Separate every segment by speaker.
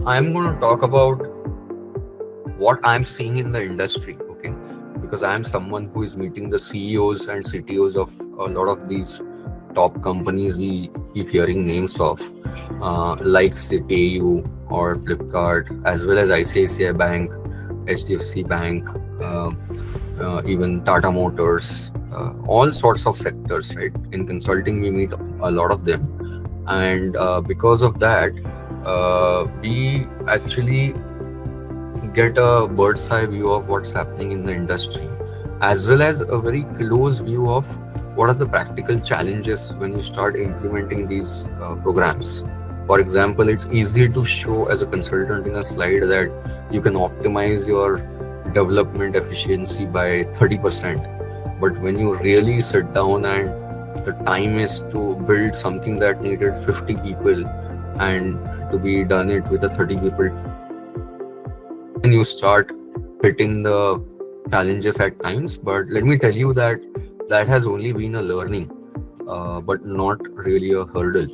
Speaker 1: I'm going to talk about what I'm seeing in the industry, okay? Because I'm someone who is meeting the CEOs and CTOs of a lot of these top companies we keep hearing names of, like SETU or Flipkart, as well as ICICI Bank, HDFC Bank, even Tata Motors, all sorts of sectors, right? In consulting, we meet a lot of them. And because of that, we actually get a bird's eye view of what's happening in the industry, as well as a very close view of what are the practical challenges when you start implementing these programs. For example, it's easy to show as a consultant in a slide that you can optimize your development efficiency by 30%. But when you really sit down and the time is to build something that needed 50 people and to be done it with a 30 people, then you start hitting the challenges at times. But let me tell you that that has only been a learning, but not really a hurdle.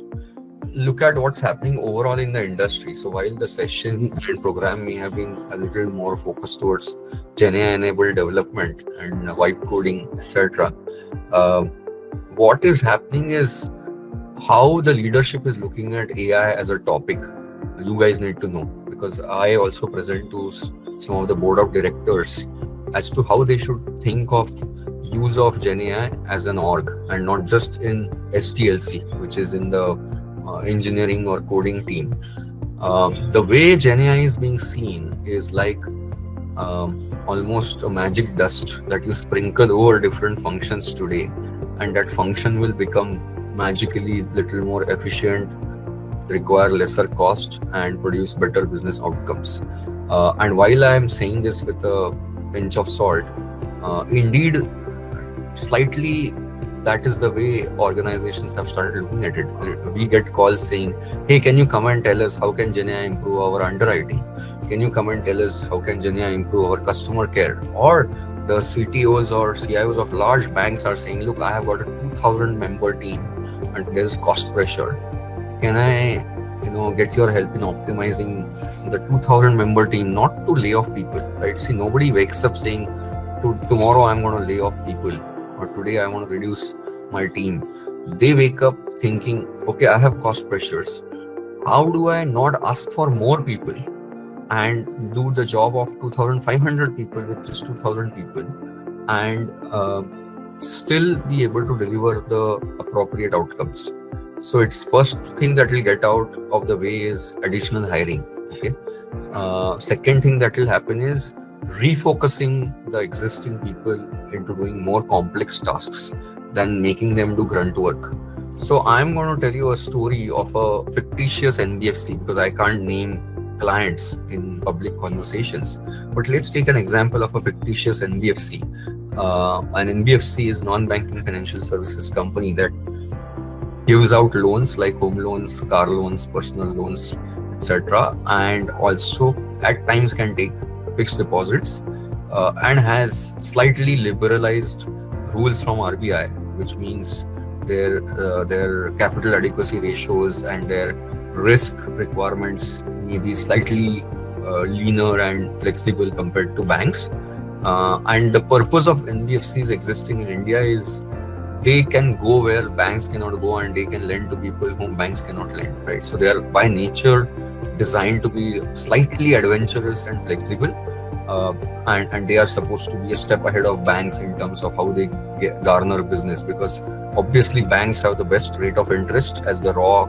Speaker 1: Look at what's happening overall in the industry. So while the session and program may have been a little more focused towards GenAI enabled development and vibe coding, etc., what is happening is how the leadership is looking at AI as a topic. You guys need to know, because I also present to some of the board of directors as to how they should think of use of GenAI as an org, and not just in STLC, which is in the engineering or coding team. The way GenAI is being seen is like almost a magic dust that you sprinkle over different functions today, and that function will become magically little more efficient, require lesser cost, and produce better business outcomes. And while I am saying this with a pinch of salt, indeed, slightly that is the way organizations have started looking at it. We get calls saying, hey, can you come and tell us how can GenAI improve our underwriting? Can you come and tell us how can GenAI improve our customer care? Or the CTOs or CIOs of large banks are saying, look, I have got a 2,000 member team and there's cost pressure. Can I get your help in optimizing the 2,000 member team, not to lay off people, right? See, nobody wakes up saying, tomorrow I'm going to lay off people, or today I want to reduce my team. They wake up thinking, okay, I have cost pressures. How do I not ask for more people and do the job of 2,500 people with just 2,000 people, and still be able to deliver the appropriate outcomes? So it's first thing that will get out of the way is additional hiring. Okay. Second thing that will happen is refocusing the existing people into doing more complex tasks than making them do grunt work. So I'm going to tell you a story of a fictitious NBFC, because I can't name clients in public conversations. But let's take an example of a fictitious NBFC. An NBFC is non-banking financial services company that gives out loans like home loans, car loans, personal loans, etc., and also at times can take fixed deposits, and has slightly liberalized rules from RBI, which means their capital adequacy ratios and their risk requirements may be slightly leaner and flexible compared to banks. And the purpose of NBFCs existing in India is they can go where banks cannot go, and they can lend to people whom banks cannot lend, right? So they are by nature designed to be slightly adventurous and flexible, and they are supposed to be a step ahead of banks in terms of how they garner business, because obviously banks have the best rate of interest as the raw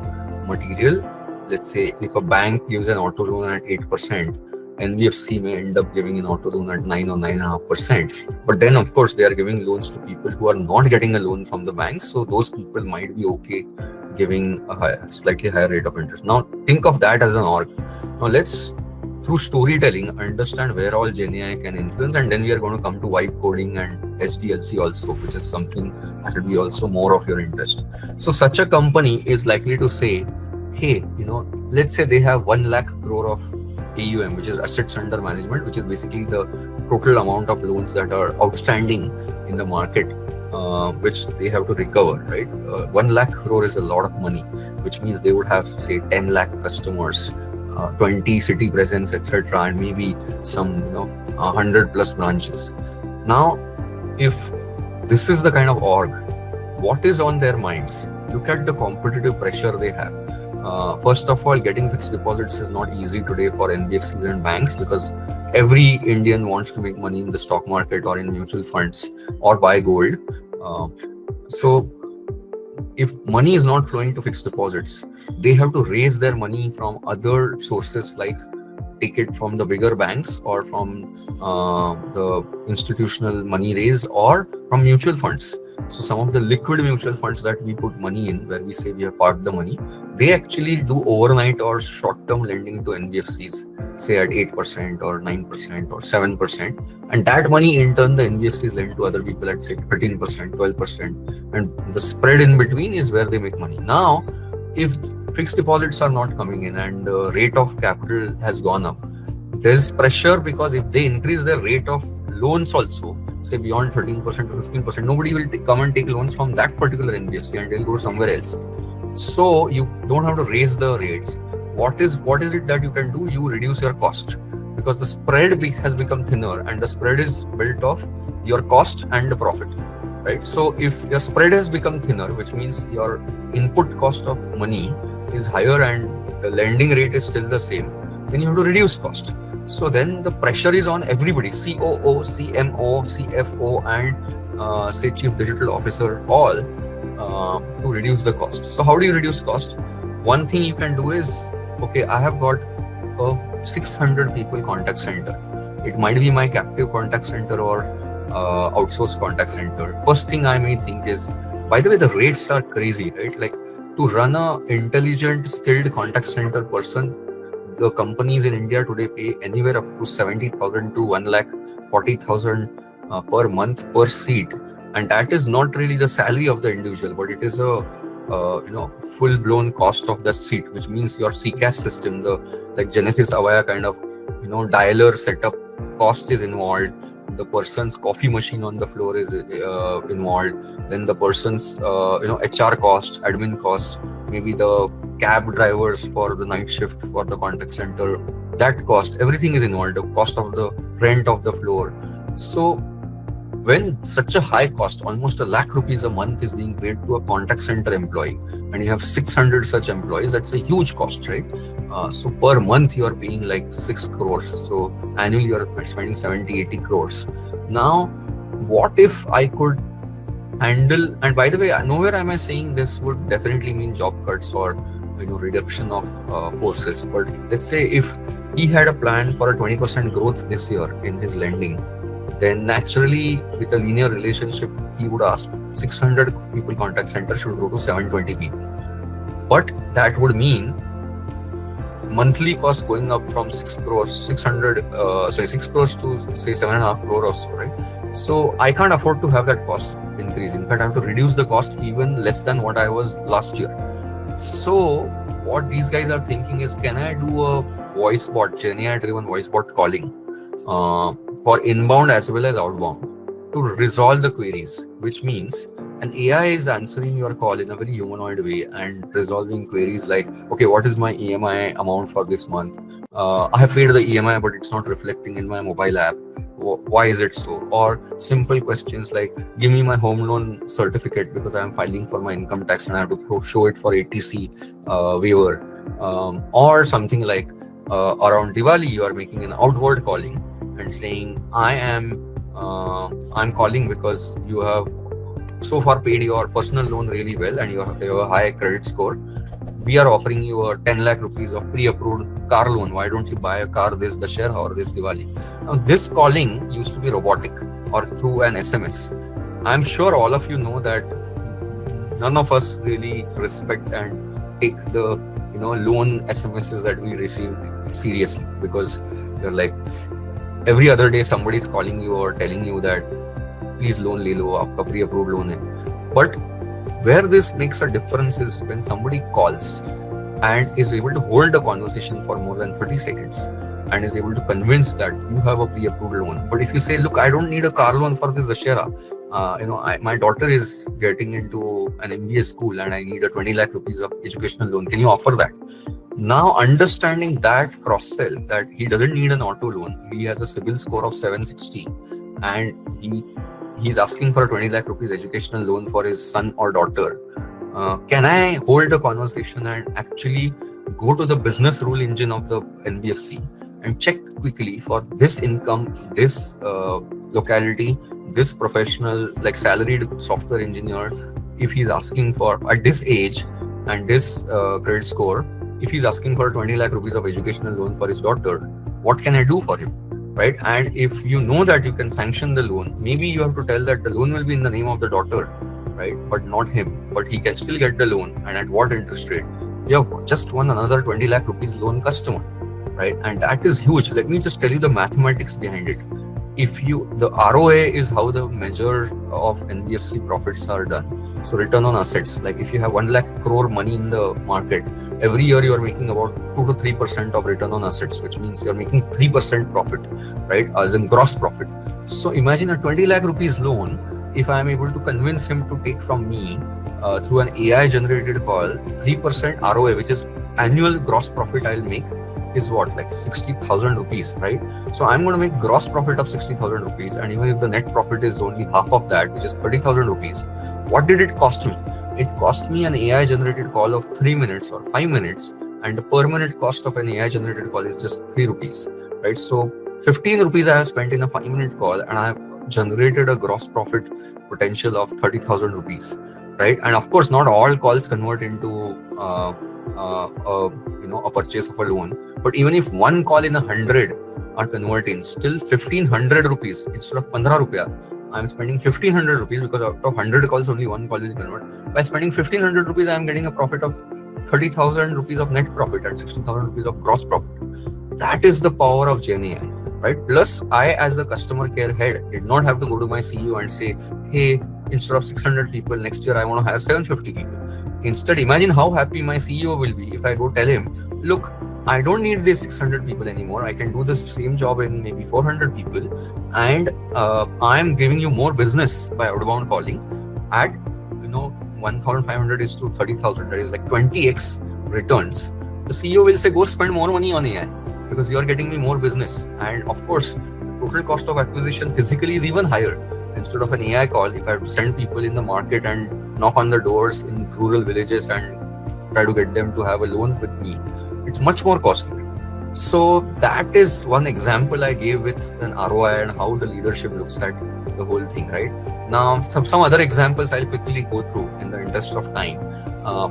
Speaker 1: material. Let's say if a bank gives an auto loan at 8%, NBFC may end up giving an auto loan at 9 or 9.5%. But then, of course, they are giving loans to people who are not getting a loan from the banks. So those people might be okay giving a slightly higher rate of interest. Now, think of that as an org. Now, let's, through storytelling, understand where all GenAI can influence. And then we are going to come to vibe coding and SDLC also, which is something that will be also more of your interest. So such a company is likely to say, hey, let's say they have 1 lakh crore of AUM, which is assets under management, which is basically the total amount of loans that are outstanding in the market, which they have to recover, right? 1 lakh crore is a lot of money, which means they would have, say, 10 lakh customers 20 city presence, etc., and maybe some 100 plus branches. Now, if this is the kind of org, what is on their minds? Look at the competitive pressure they have. First of all, getting fixed deposits is not easy today for NBFCs and banks, because every Indian wants to make money in the stock market or in mutual funds or buy gold. So if money is not flowing to fixed deposits, they have to raise their money from other sources, like take it from the bigger banks or from the institutional money raise or from mutual funds. So some of the liquid mutual funds that we put money in, where we say we have parked the money, they actually do overnight or short-term lending to NBFCs, say at 8% or 9% or 7%. And that money in turn, the NBFCs lend to other people at say 13%, 12%. And the spread in between is where they make money. Now, if fixed deposits are not coming in and the rate of capital has gone up, there is pressure, because if they increase their rate of loans also, say beyond 13% to 15%, nobody will come and take loans from that particular NBFC and they'll go somewhere else. So you don't have to raise the rates. What is it that you can do? You reduce your cost, because the spread has become thinner, and the spread is built off your cost and the profit, right? So if your spread has become thinner, which means your input cost of money is higher and the lending rate is still the same, then you have to reduce cost. So then the pressure is on everybody, COO, CMO, CFO, and say Chief Digital Officer, all to reduce the cost. So how do you reduce cost? One thing you can do is, okay, I have got a 600 people contact center. It might be my captive contact center or outsourced contact center. First thing I may think is, by the way, the rates are crazy, right? Like, to run a intelligent, skilled contact center person, the companies in India today pay anywhere up to 70,000 to 1,40,000 per month per seat, and that is not really the salary of the individual, but it is a full-blown cost of the seat, which means your CCAS system, the like Genesis Avaya kind of dialer setup cost is involved. The person's coffee machine on the floor is involved. Then the person's HR cost, admin cost, maybe the cab drivers for the night shift for the contact center, that cost, everything is involved. The cost of the rent of the floor. So when such a high cost, almost ₹1,00,000 a month, is being paid to a contact center employee, and you have 600 such employees, that's a huge cost, right? So per month you are paying like 6 crores. So annually you are spending 70-80 crores. Now, what if I could handle, and by the way, nowhere am I saying this would definitely mean job cuts or reduction of forces, but let's say if he had a plan for a 20% growth this year in his lending, then naturally, with a linear relationship, he would ask 600 people contact center should grow to 720 people. But that would mean monthly cost going up from 6 crores to say 7.5 crore or so, right? So I can't afford to have that cost increase. In fact, I have to reduce the cost even less than what I was last year. So what these guys are thinking is, can I do a voice bot, GenAI driven voice bot calling for inbound as well as outbound to resolve the queries, which means an AI is answering your call in a very humanoid way and resolving queries like, okay, what is my EMI amount for this month? I have paid the EMI, but it's not reflecting in my mobile app. Why is it so? Or simple questions like, give me my home loan certificate because I am filing for my income tax and I have to show it for ATC waiver. Or something like around Diwali, you are making an outward calling and saying, I'm calling because you have so far paid your personal loan really well and you have a high credit score. We are offering you a 10 lakh rupees of pre-approved car loan. Why don't you buy a car this Dussehra or this Diwali? Now, this calling used to be robotic or through an SMS. I'm sure all of you know that none of us really respect and take the loan SMSs that we receive seriously, because they're like every other day somebody is calling you or telling you that please loan le lo, aapka pre-approved loan hai. But where this makes a difference is when somebody calls and is able to hold a conversation for more than 30 seconds and is able to convince that you have a pre-approved loan. But if you say, look, I don't need a car loan for this Dussehra, my daughter is getting into an MBA school and I need a 20 lakh rupees of educational loan. Can you offer that? Now, understanding that cross sell, that he doesn't need an auto loan, he has a CIBIL score of 760, and he's asking for a 20 lakh rupees educational loan for his son or daughter. Can I hold a conversation and actually go to the business rule engine of the NBFC and check quickly for this income, this locality, this professional, like salaried software engineer, if he's asking for at this age and this credit score, if he's asking for 20 lakh rupees of educational loan for his daughter, what can I do for him? Right? And if you know that you can sanction the loan, maybe you have to tell that the loan will be in the name of the daughter, right? But not him. But he can still get the loan, and at what interest rate? You have just won another 20 lakh rupees loan customer, right? And that is huge. Let me just tell you the mathematics behind it. The ROA is how the measure of NBFC profits are done. So return on assets, like if you have 1 lakh crore money in the market, every year you are making about 2 to 3% of return on assets, which means you're making 3% profit, right? As in gross profit. So imagine a 20 lakh rupees loan. If I am able to convince him to take from me through an AI generated call, 3% ROA, which is annual gross profit I'll make, is what, like 60,000 rupees, right? So I'm going to make gross profit of 60,000 rupees. And even if the net profit is only half of that, which is 30,000 rupees, what did it cost me? It cost me an AI generated call of 3 minutes or 5 minutes. And the per minute cost of an AI generated call is just 3 rupees, right? So 15 rupees I have spent in a 5-minute call, and I have generated a gross profit potential of 30,000 rupees, right? And of course, not all calls convert into a purchase of a loan. But even if one call in 100 are converting, still 1,500 rupees instead of 15 rupiya, I'm spending 1,500 rupees, because out of 100 calls, only one call will convert. By spending 1,500 rupees, I'm getting a profit of 30,000 rupees of net profit and 60,000 rupees of gross profit. That is the power of GenAI, right? Plus, I, as a customer care head, did not have to go to my CEO and say, hey, instead of 600 people, next year I want to hire 750 people. Instead, imagine how happy my CEO will be if I go tell him, look, I don't need these 600 people anymore. I can do this same job in maybe 400 people. And I'm giving you more business by outbound calling at, 1,500 is to 30,000. That is like 20x returns. The CEO will say, go spend more money on AI because you're getting me more business. And of course, total cost of acquisition physically is even higher. Instead of an AI call, if I have to send people in the market and knock on the doors in rural villages and try to get them to have a loan with me, it's much more costly. So that is one example I gave with an ROI and how the leadership looks at the whole thing, right? Now, some other examples I'll quickly go through in the interest of time.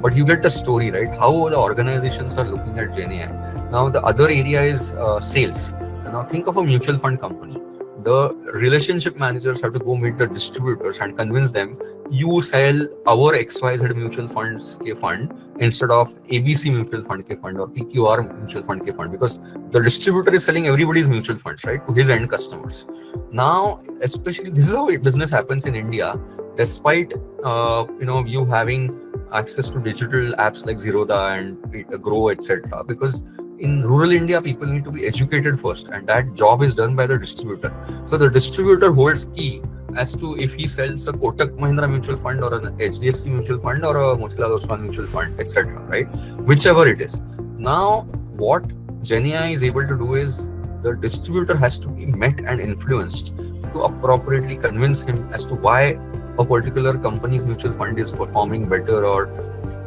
Speaker 1: But you get the story, right? How the organizations are looking at GenAI. Now, the other area is sales. Now, think of a mutual fund company. The relationship managers have to go meet the distributors and convince them, you sell our XYZ mutual funds ke fund instead of ABC mutual fund ke fund or PQR mutual fund ke fund, because the distributor is selling everybody's mutual funds, right, to his end customers. Now, especially this is how business happens in India, despite you having access to digital apps like Zerodha and Grow, etc. Because in rural India, people need to be educated first, and that job is done by the distributor. So the distributor holds key as to if he sells a Kotak Mahindra mutual fund or an HDFC mutual fund or a Motilal Oswal mutual fund, etc. Right? Whichever it is. Now, what GenAI is able to do is the distributor has to be met and influenced to appropriately convince him as to why a particular company's mutual fund is performing better or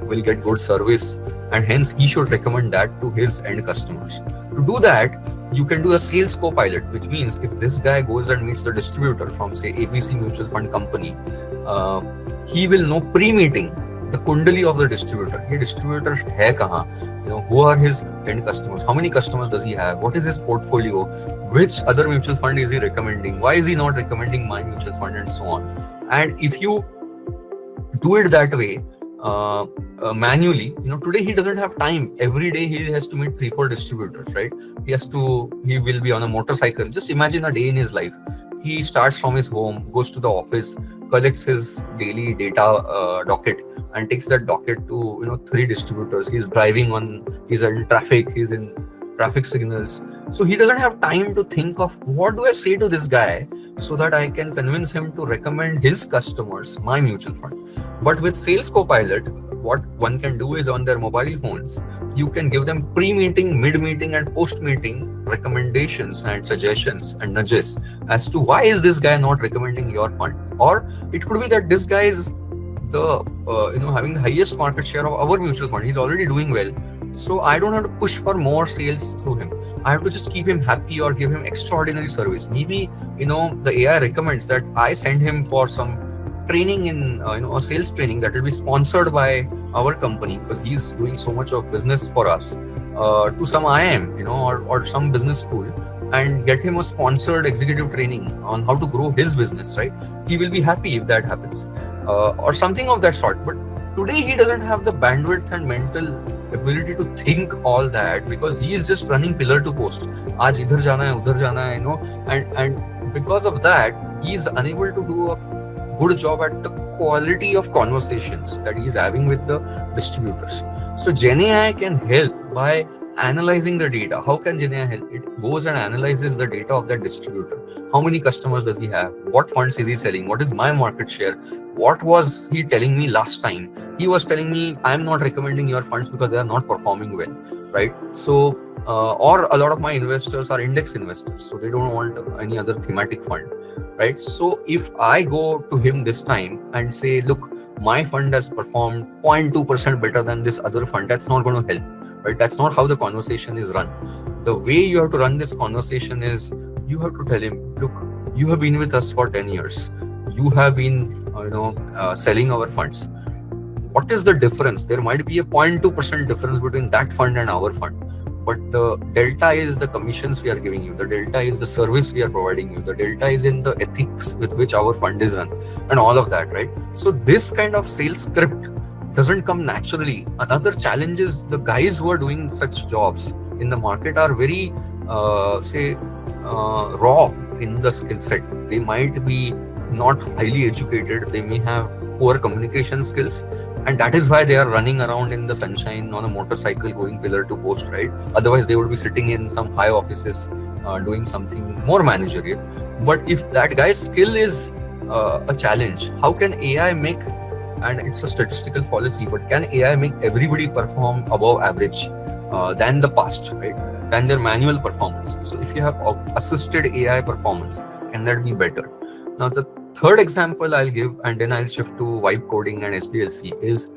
Speaker 1: will get good service, and hence he should recommend that to his end customers. To do that, you can do a sales co-pilot, which means if this guy goes and meets the distributor from, say, ABC mutual fund company, he will know pre-meeting the kundali of the distributor. Hey, distributor hai kahan? Who are his end customers? How many customers does he have? What is his portfolio? Which other mutual fund is he recommending? Why is he not recommending my mutual fund, and so on? And if you do it that way, manually, today he doesn't have time. Every day he has to meet 3-4 distributors, right? He will be on a motorcycle. Just imagine a day in his life. He starts from his home, goes to the office, collects his daily data docket, and takes that docket to 3 distributors. He's in traffic, he's in traffic signals. So he doesn't have time to think of what do I say to this guy so that I can convince him to recommend his customers my mutual fund. But with Sales Copilot, what one can do is on their mobile phones, you can give them pre-meeting, mid-meeting, and post-meeting recommendations and suggestions and nudges as to why is this guy not recommending your fund. Or it could be that this guy is the having the highest market share of our mutual fund. He's already doing well, so I don't have to push for more sales through him. I have to just keep him happy or give him extraordinary service. Maybe the AI recommends that I send him for some training in a sales training that will be sponsored by our company because he's doing so much of business for us, to some IIM or some business school, and get him a sponsored executive training on how to grow his business, right? He will be happy if that happens, or something of that sort. But today he doesn't have the bandwidth and mental ability to think all that because he is just running pillar to post. Aaj idhar jana hai, udhar jana hai, and because of that, he is unable to do a good job at the quality of conversations that he is having with the distributors. So GenAI can help by analyzing the data. How can GenAI help? It goes and analyzes the data of that distributor. How many customers does he have? What funds is he selling? What is my market share? What was he telling me last time? He was telling me, I'm not recommending your funds because they are not performing well, right? So, or a lot of my investors are index investors, so they don't want any other thematic fund, right? So if I go to him this time and say, look, my fund has performed 0.2% better than this other fund, that's not going to help, right? That's not how the conversation is run. The way you have to run this conversation is you have to tell him, look, you have been with us for 10 years. You have been, selling our funds. What is the difference? There might be a 0.2% difference between that fund and our fund. But the delta is the commissions we are giving you. The delta is the service we are providing you. The delta is in the ethics with which our fund is run and all of that, right? So this kind of sales script doesn't come naturally. Another challenge is the guys who are doing such jobs in the market are very, raw in the skill set. They might be not highly educated. They may have poor communication skills. And that is why they are running around in the sunshine on a motorcycle going pillar to post, right? Otherwise, they would be sitting in some high offices doing something more managerial. But if that guy's skill is a challenge, how can AI make, and it's a statistical fallacy, but can AI make everybody perform above average than the past, right? Than their manual performance. So if you have assisted AI performance, can that be better? Now, the third example I'll give, and then I'll shift to vibe coding and SDLC, is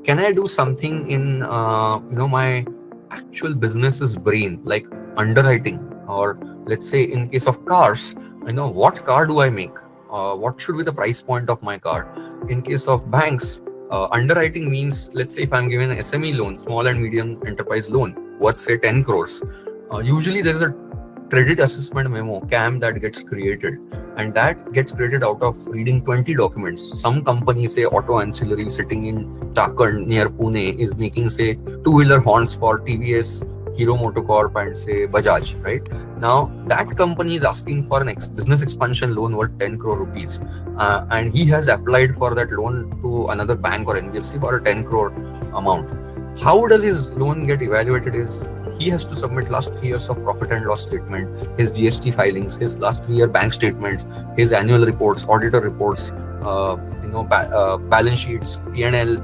Speaker 1: can I do something in my actual business's brain, like underwriting, or let's say in case of cars, what car do I make? What should be the price point of my car? In case of banks, underwriting means, let's say if I'm given an SME loan, small and medium enterprise loan, worth say 10 crores, usually there is a credit assessment memo, CAM, that gets created. And that gets created out of reading 20 documents. Some company, say Auto Ancillary, sitting in Chakan near Pune, is making, say, two-wheeler horns for TVS, Hero Motocorp, and say Bajaj, right? Now, that company is asking for an business expansion loan worth 10 crore rupees. And he has applied for that loan to another bank or NBFC for a 10 crore amount. How does his loan get evaluated is he has to submit last 3 years of profit and loss statement, his GST filings, his last 3 year bank statements, his annual reports, auditor reports, balance sheets, P&L,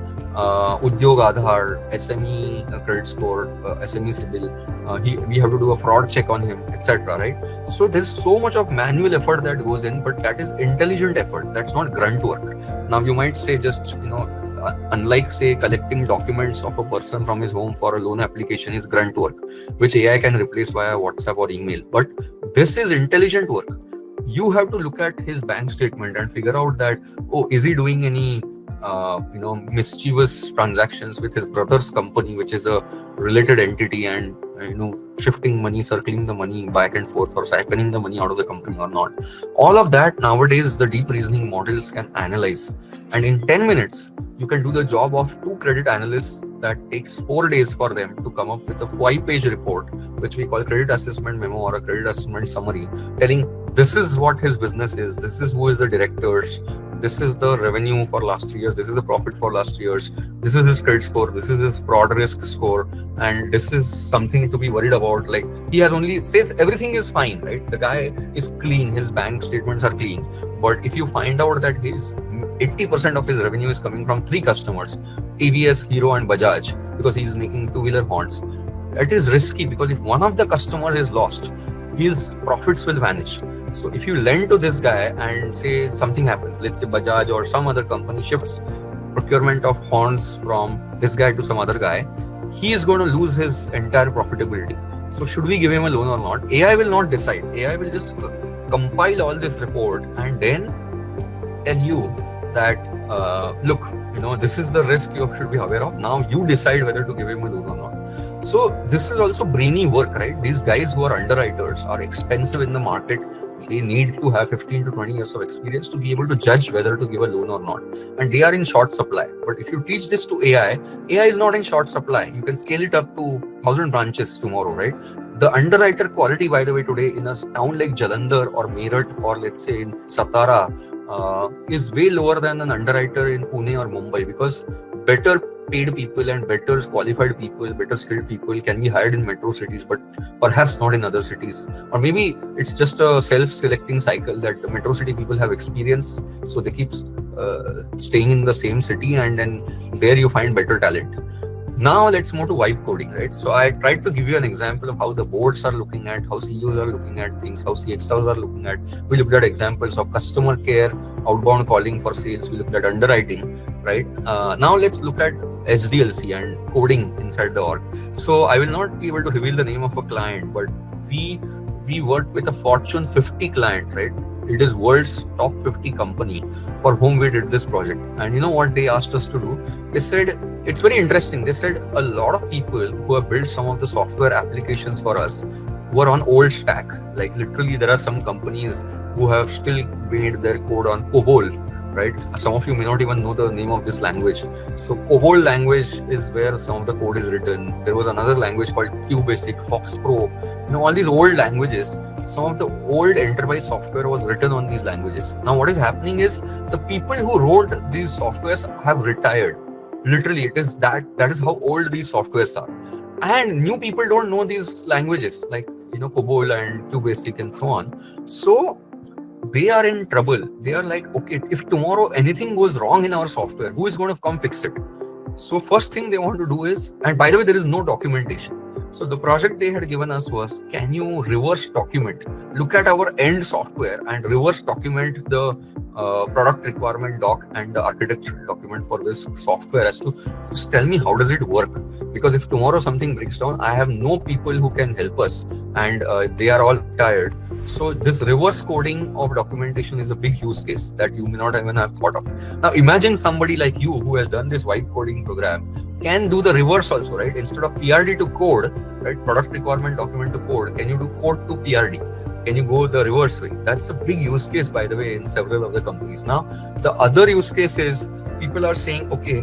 Speaker 1: Udyog Aadhaar, SME credit score, SME CIBIL. We have to do a fraud check on him, etc. Right? So there's so much of manual effort that goes in, but that is intelligent effort. That's not grunt work. Now you might say, just unlike say collecting documents of a person from his home for a loan application is grunt work, which AI can replace via WhatsApp or email. But this is intelligent work. You have to look at his bank statement and figure out that, is he doing any mischievous transactions with his brother's company, which is a related entity, and shifting money, circling the money back and forth, or siphoning the money out of the company or not. All of that nowadays the deep reasoning models can analyze, and in 10 minutes you can do the job of 2 credit analysts that takes 4 days for them to come up with a 5-page report, which we call credit assessment memo or a credit assessment summary, telling this is what his business is, this is who is the directors, this is the revenue for last 3 years, this is the profit for last 3 years, this is his credit score, this is his fraud risk score, and this is something to be worried about. Like, he has only says everything is fine, right? The guy is clean, his bank statements are clean. But if you find out that his 80% of his revenue is coming from 3 customers, TVS, Hero, and Bajaj, because he's making two-wheeler horns, it is risky, because if one of the customers is lost, his profits will vanish. So if you lend to this guy and say something happens, let's say Bajaj or some other company shifts procurement of horns from this guy to some other guy, he is going to lose his entire profitability. So should we give him a loan or not? AI will not decide. AI will just compile all this report and then tell you that, look, this is the risk you should be aware of. Now you decide whether to give him a loan or not. So this is also brainy work, right? These guys who are underwriters are expensive in the market. They need to have 15 to 20 years of experience to be able to judge whether to give a loan or not. And they are in short supply. But if you teach this to AI is not in short supply. You can scale it up to 1,000 branches tomorrow, right? The underwriter quality, by the way, today in a town like Jalandhar or Meerut or let's say in Satara is way lower than an underwriter in Pune or Mumbai, because better paid people and better qualified people, better skilled people can be hired in metro cities, but perhaps not in other cities. Or maybe it's just a self-selecting cycle that the metro city people have experience, so they keep staying in the same city, and then there you find better talent. Now let's move to vibe coding, right? So I tried to give you an example of how the boards are looking at, how CEOs are looking at things, how CXOs are looking at. We looked at examples of customer care, outbound calling for sales. We looked at underwriting, right? Now let's look at SDLC and coding inside the org. So I will not be able to reveal the name of a client, but we worked with a Fortune 50 client, right? It is world's top 50 company for whom we did this project. And you know what they asked us to do? They said, it's very interesting. They said a lot of people who have built some of the software applications for us were on old stack. Like literally there are some companies who have still made their code on COBOL, right? Some of you may not even know the name of this language. So COBOL language is where some of the code is written. There was another language called QBasic, Fox Pro. All these old languages, some of the old enterprise software was written on these languages. Now what is happening is the people who wrote these softwares have retired. Literally, it is that is how old these softwares are. And new people don't know these languages like COBOL and QBasic and so on. So they are in trouble. They are like, okay, if tomorrow anything goes wrong in our software, who is going to come fix it? So first thing they want to do is, and by the way, there is no documentation. So the project they had given us was, can you reverse document? Look at our end software and reverse document the product requirement doc and the architectural document for this software as to just tell me how does it work? Because if tomorrow something breaks down, I have no people who can help us, and they are all tired. So this reverse coding of documentation is a big use case that you may not even have thought of. Now imagine somebody like you who has done this vibe coding program can do the reverse also, right? Instead of PRD to code, right, product requirement document to code, can you do code to PRD? Can you go the reverse way? That's a big use case, by the way, in several of the companies. Now, the other use case is people are saying, okay,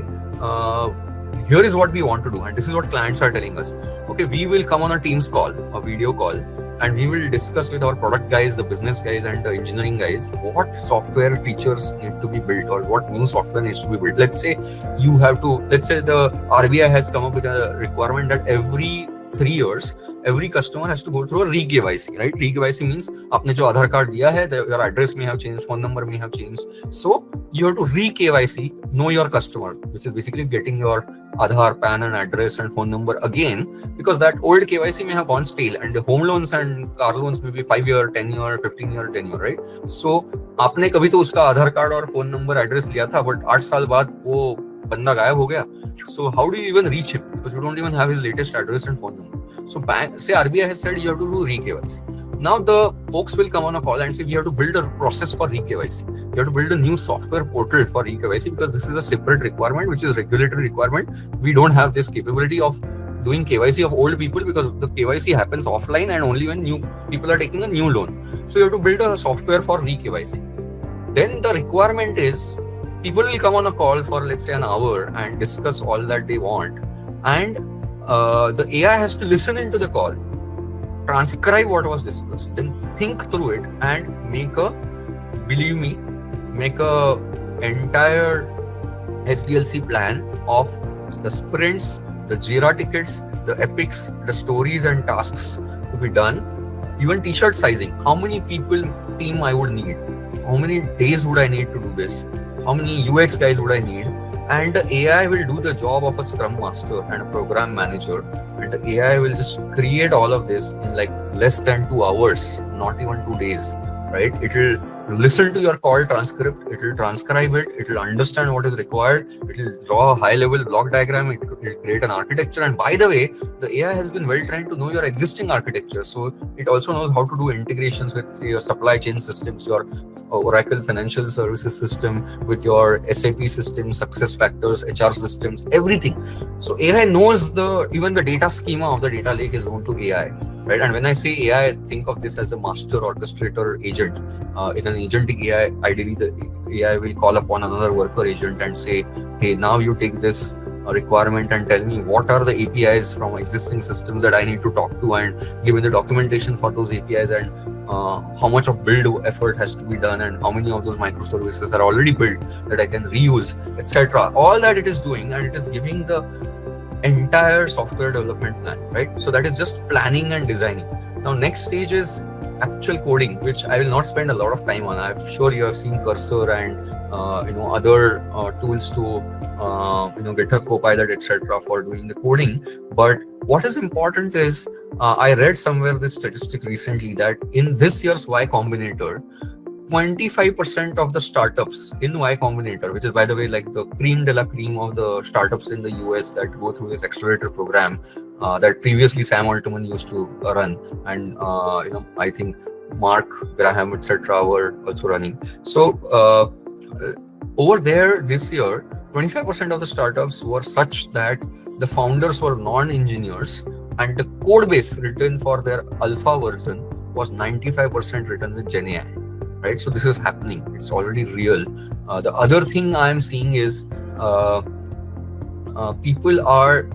Speaker 1: here is what we want to do. And this is what clients are telling us. Okay, we will come on a Teams call, a video call, and we will discuss with our product guys, the business guys, and the engineering guys, what software features need to be built or what new software needs to be built. Let's say the RBI has come up with a requirement that every 3 years, every customer has to go through a re-KYC, right? Re-KYC means आपने जो आधार card दिया है, your address may have changed, phone number may have changed. So you have to re-KYC, know your customer, which is basically getting your Aadhaar, PAN and address and phone number again, because that old KYC may have gone stale, and the home loans and car loans may be 5-year, 10-year, 15-year tenure, right? So आपने कभी तो उसका आधार card और phone number address लिया था, but 8 साल बाद वो बंदा गायब हो गया. So how do you even reach him? Because you don't even have his latest address and phone number. So RBI has said you have to do re-KYC. Now the folks will come on a call and say we have to build a process for re-KYC. You have to build a new software portal for re-KYC because this is a separate requirement, which is regulatory requirement. We don't have this capability of doing KYC of old people because the KYC happens offline and only when new people are taking a new loan. So you have to build a software for re-KYC. Then the requirement is people will come on a call for let's say an hour and discuss all that they want, and the AI has to listen into the call, transcribe what was discussed, then think through it and make a entire SDLC plan of the sprints, the Jira tickets, the epics, the stories and tasks to be done. Even t-shirt sizing, how many people team I would need, how many days would I need to do this, how many UX guys would I need, and the AI will do the job of a scrum master and a program manager, and the AI will just create all of this in like less than 2 hours, not even 2 days, right? It will listen to your call transcript, it will transcribe it, it will understand what is required, it will draw a high level block diagram, it will create an architecture. And by the way, the AI has been well trained to know your existing architecture, so it also knows how to do integrations with, say, your supply chain systems, your Oracle financial services system, with your SAP systems, success factors, HR systems, everything. So AI knows even the data schema of the data lake is known to AI, right? And when I say AI, I think of this as a master orchestrator agent. In an agentic AI, ideally the AI will call upon another worker agent and say, hey, now you take this requirement and tell me what are the APIs from existing systems that I need to talk to, and give me the documentation for those APIs, and how much of build effort has to be done, and how many of those microservices are already built that I can reuse, etc. All that it is doing, and it is giving the entire software development plan, right? So that is just planning and designing. Now, next stage is actual coding, which I will not spend a lot of time on. I'm sure you have seen Cursor and other tools to GitHub Copilot, etc. for doing the coding. But what is important is I read somewhere this statistic recently that in this year's Y Combinator, 25% of the startups in Y Combinator, which is, by the way, like the cream de la cream of the startups in the US that go through this accelerator program that previously Sam Altman used to run, and I think Mark Graham, etc. were also running. So over there this year, 25% of the startups were such that the founders were non-engineers, and the code base written for their alpha version was 95% written with Gen AI. Right, so this is happening. It's already real. The other thing I'm seeing is people are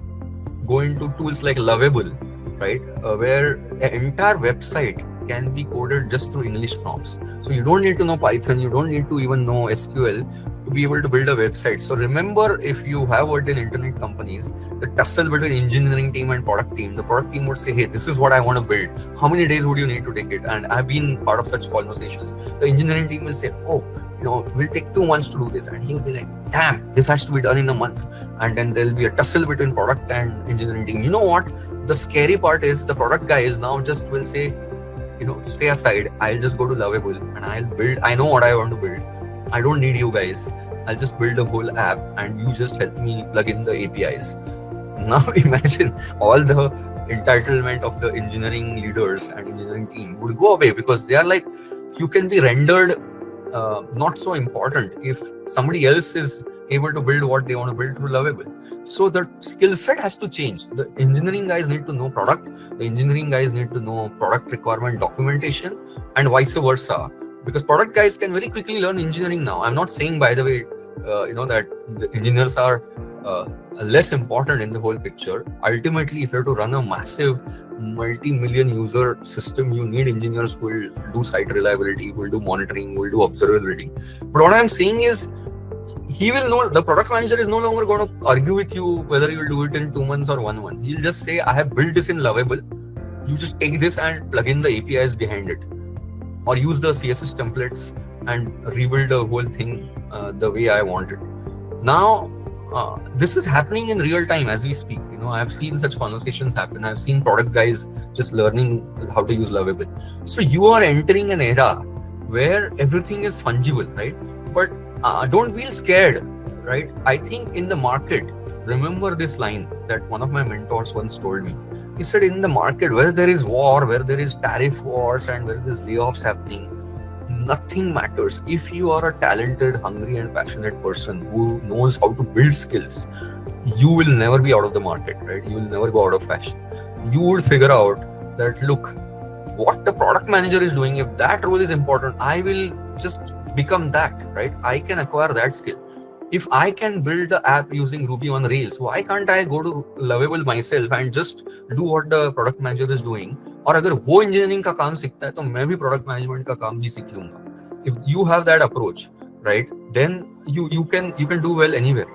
Speaker 1: going to tools like Lovable, right, where an entire website can be coded just through English prompts. So you don't need to know Python, you don't need to even know SQL to be able to build a website. So remember, if you have worked in internet companies, the tussle between engineering team and product team, the product team would say, hey, this is what I want to build. How many days would you need to take it? And I've been part of such conversations. The engineering team will say, oh, we'll take 2 months to do this. And he'll be like, damn, this has to be done in a month. And then there'll be a tussle between product and engineering team. You know what? The scary part is the product guys now just will say, stay aside. I'll just go to Lovable and I'll build. I know what I want to build. I don't need you guys. I'll just build a whole app and you just help me plug in the APIs. Now imagine all the entitlement of the engineering leaders and engineering team would go away, because they are like, you can be rendered not so important if somebody else is able to build what they want to build through Lovable. So the skill set has to change. The engineering guys need to know product. The engineering guys need to know product requirement documentation, and vice versa. Because product guys can very quickly learn engineering now. I'm not saying, by the way, that the engineers are less important in the whole picture. Ultimately, if you have to run a massive multi-million user system, you need engineers who will do site reliability, who will do monitoring, who will do observability. But what I'm saying is, he will know, the product manager is no longer going to argue with you whether you will do it in 2 months or 1 month. He'll just say, I have built this in Lovable. You just take this and plug in the APIs behind it, or use the CSS templates and rebuild the whole thing the way I want it. Now, this is happening in real time as we speak. I've seen such conversations happen. I've seen product guys just learning how to use Lovable. So you are entering an era where everything is fungible, right? But don't feel scared, right? I think in the market, remember this line that one of my mentors once told me. He said, in the market, where there is war, where there is tariff wars, and where there's layoffs happening, nothing matters. If you are a talented, hungry, and passionate person who knows how to build skills, you will never be out of the market, right? You will never go out of fashion. You would figure out that, look, what the product manager is doing, if that role is important, I will just become that, right? I can acquire that skill. If I can build the app using Ruby on Rails, why can't I go to Lovable myself and just do what the product manager is doing? और अगर वो engineering का काम सीखता है तो मैं भी product management का काम भी सीख लूंगा. If you have that approach, right? Then you can do well anywhere.